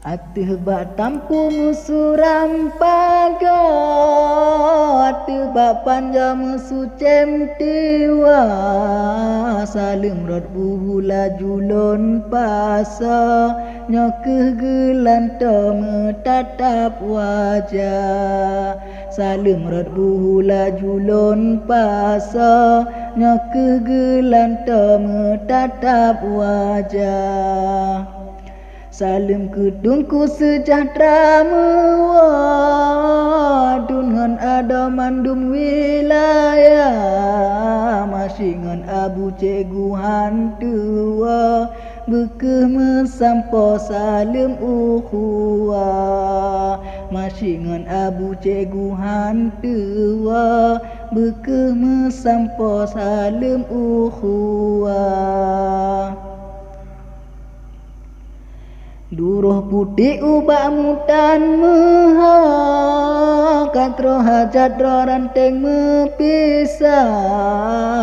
Atuh bak tampung suram pago, atuh bak panja musu cemtiwa, salim rod buhula julon pasa, nyokeh gelanto metatap wajah. Salim rod buhula julon pasa, nyokeh gelanto metatap wajah. Salim kedungku sejahtera mewadun ngan ada mandum wilayah, masih ngan abu cikgu hantua bekeh mesampo salim ukhuwah, masih ngan abu cikgu hantua bekeh mesampo salim ukhuwah. Duruh putih ubah mutan meha, katro hajat ro ranteng mepisah,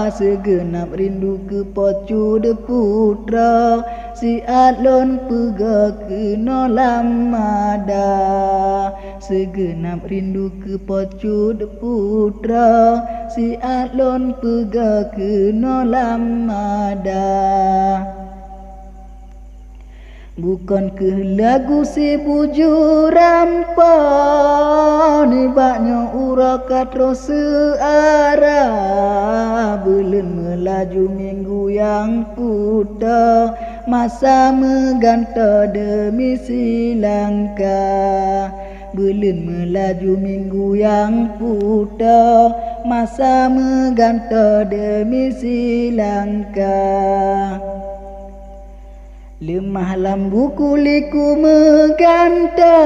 segenap rindu ke pocu de putra, si adlon pega ke nolam mada. Segenap rindu ke pocu de putra, si adlon pega ke nolam mada. Bukan ke lagu si bujur rampa, nibaknya urakat roh searah, belum melaju minggu yang puta, masa mengganta demi silangkah. Belum melaju minggu yang puta, masa mengganta demi silangkah. Lemah lambu kuliku meganta,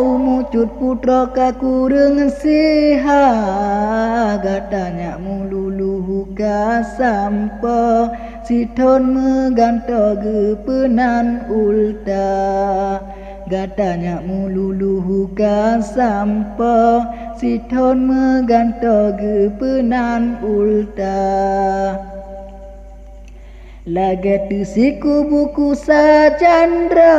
umucut putra kaku dengan siha, gatanya mululuhu ka sampa, siton meganta gepenan ulta. Gatanya mululuhu ka sampa, siton meganta gepenan ulta. Lagat siku buku sajandra,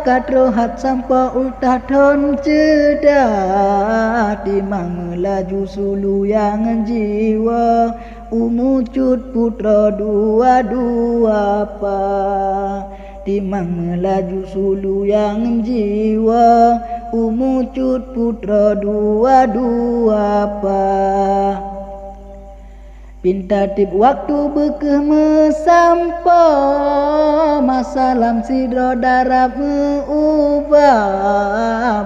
katro hat sampa ultah ton ceda, timang melaju sulu yang jiwa, umucut putra dua-dua pa. Timang melaju sulu yang jiwa, umucut putra dua-dua pa. Pintatip waktu bekeh mesampa, masalam sidro darab meubah,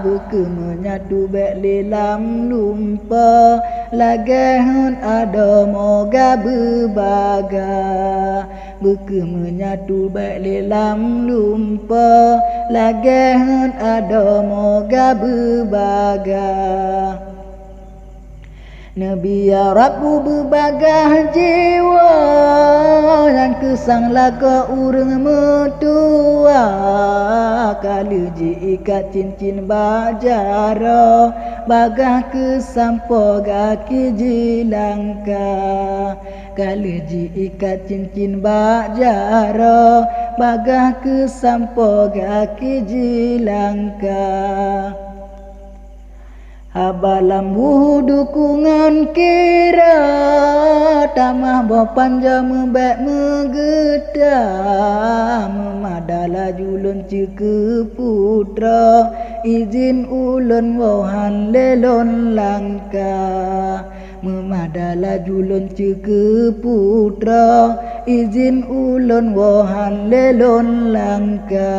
bekeh menyatu bek lelam lumpa, lagehun ada moga bebaga. Bekeh menyatu bek lelam lumpa, lagehun ada moga bebaga. Nabi ya Rabbu berbagah jiwa, yang kesang laga urang metua, kali ji ikat cincin bajara, bagah kesampo gaki jilangka. Kali ji ikat cincin bajara, bagah kesampo gaki jilangka. Habalam wuhu dukungan kira, tamah bopanja membek megeda, memadala julun cike putra, izin ulun wohan lelon langka. Memadala julun cike putra, izin ulun wohan lelon langka.